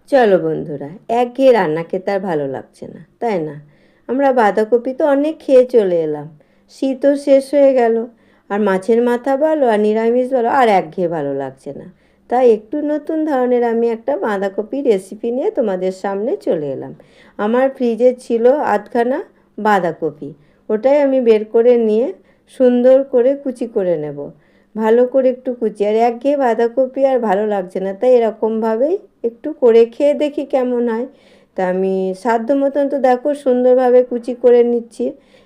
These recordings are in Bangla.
চলো বন্ধুরা, একঘেয়ে রান্না খেতে আর ভালো লাগছে না, তাই না? আমরা বাঁধাকপি তো অনেক খেয়ে চলে এলাম, শীতও শেষ হয়ে গেল, আর মাছের মাথা বলো আর নিরামিষ বলো আর একঘেয়ে ভালো লাগছে না। তাই একটু নতুন ধরনের আমি একটা বাঁধাকপি রেসিপি নিয়ে তোমাদের সামনে চলে এলাম। আমার ফ্রিজে ছিল আধখানা বাঁধাকপি, ওটাই আমি বের করে নিয়ে সুন্দর করে কুচি করে নেব। ভালো করে একটু কুচি, আর একঘেয়ে বাঁধাকপি আর ভালো লাগছে না, তাই এরকমভাবেই একটু করে খেয়ে দেখি কেমন হয়। তা আমি সাধ্য মতন তো দেখো সুন্দরভাবে কুচি করে নিচ্ছি।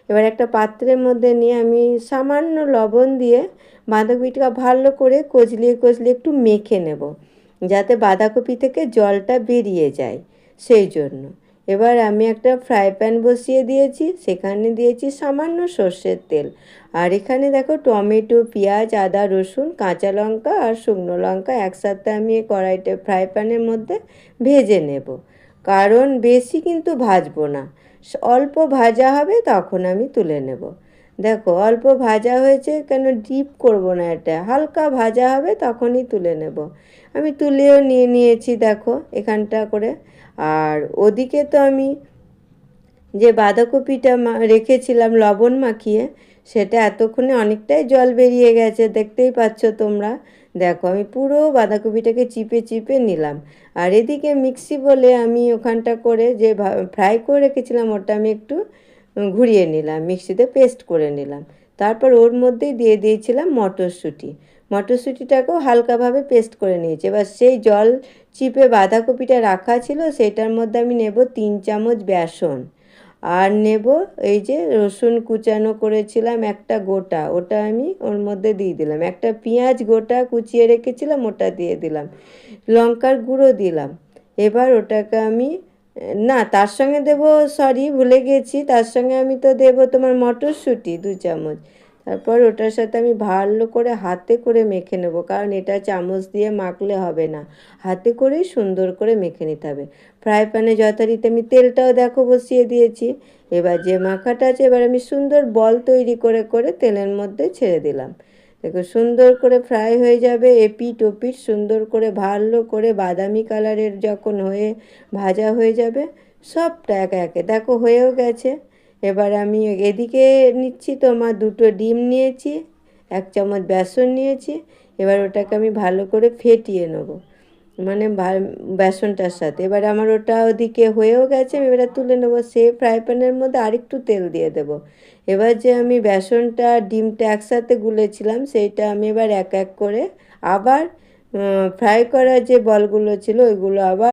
এবার একটা পাত্রের মধ্যে নিয়ে আমি সামান্য লবণ দিয়ে বাঁধাকপিটা ভালো করে কচলিয়ে কচলিয়ে একটু মেখে নেব, যাতে বাঁধাকপি থেকে জলটা বেরিয়ে যায়, সেই জন্য। এবার আমি একটা ফ্রাই প্যান বসিয়ে দিয়েছি, সেখানে দিয়েছি সামান্য সর্ষের তেল। আর এখানে দেখো টমেটো, পেঁয়াজ, আদা, রসুন, কাঁচা লঙ্কা আর শুকনো লঙ্কা একসাথে আমি এই কড়াইতে ফ্রাই প্যানের মধ্যে ভেজে নেব। কারণ বেশি কিন্তু ভাজবো না, অল্প ভাজা হবে তখন আমি তুলে নেব। দেখো অল্প ভাজা হয়েছে কেন, ডিপ করব না, এটা হালকা ভাজা হবে তখনই তুলে নেব। আমি তুলেও নিয়ে নিয়েছি দেখো এখানটা করে। আর ওদিকে তো আমি যে বাঁধাকপিটা রেখেছিলাম লবণ মাখিয়ে, সেটা এতক্ষণে অনেকটাই জল বেরিয়ে গেছে, দেখতেই পাচ্ছ তোমরা। দেখো আমি পুরো বাঁধাকপিটাকে চিপে চিপে নিলাম। আর এদিকে মিক্সি বলে আমি ওখানটা করে যে ফ্রাই করে রেখেছিলাম ওটা আমি একটু ঘুরিয়ে নিলাম, মিক্সিতে পেস্ট করে নিলাম। তারপর ওর মধ্যেই দিয়ে দিয়েছিলাম মটরশুঁটি, মটরশুঁটিটাকেও হালকাভাবে পেস্ট করে নিয়েছি। এবার সেই জল চিপে বাঁধাকপিটা রাখা ছিল সেটার মধ্যে আমি নেব 3 চামচ বেসন, আর নেব এই যে রসুন কুচানো করেছিলাম একটা গোটা, ওটা আমি ওর মধ্যে দিয়ে দিলাম। একটা পেঁয়াজ গোটা কুচিয়ে রেখেছিলাম, ওটা দিয়ে দিলাম। লঙ্কার গুঁড়ো দিলাম। এবার ওটাকে আমি, না তার সঙ্গে দেবো, সরি ভুলে গেছি, তার সঙ্গে আমি তো দেবো তোমার মটরশুঁটি 2 চামচ। তারপর ওটার সাথে আমি ভালো করে হাতে করে মেখে নেব, কারণ এটা চামচ দিয়ে মাখলে হবে না, হাতে করেই সুন্দর করে মেখে নিতে হবে। ফ্রাই প্যানে যথারীতি আমি তেলটাও দেখো বসিয়ে দিয়েছি। এবার যে মাখাটা আছে এবার আমি সুন্দর বল তৈরি করে করে তেলের মধ্যে ছেড়ে দিলাম। দেখো সুন্দর করে ফ্রাই হয়ে যাবে, এপিঠ ওপিঠ সুন্দর করে ভালো করে বাদামি কালারের যখন হয়ে ভাজা হয়ে যাবে, সবটা একে একে দেখো হয়েও গেছে। এবার আমি এদিকে নিচ্ছি তোমার 2টো ডিম নিয়েছি, 1 চামচ বেসন নিয়েছি। এবার ওটাকে আমি ভালো করে ফেটিয়ে নেব, মানে বেসনটার সাথে। এবার আমার ওটা ওদিকে হয়েও গেছে, আমি এবারে তুলে নেবো। সে ফ্রাই প্যানের মধ্যে আরেকটু তেল দিয়ে দেবো। এবার যে আমি বেসনটা ডিমটা একসাথে গুলেছিলাম সেইটা আমি এবার এক এক করে আবার ফ্রাই করা যে বলগুলো ছিল ওইগুলো আবার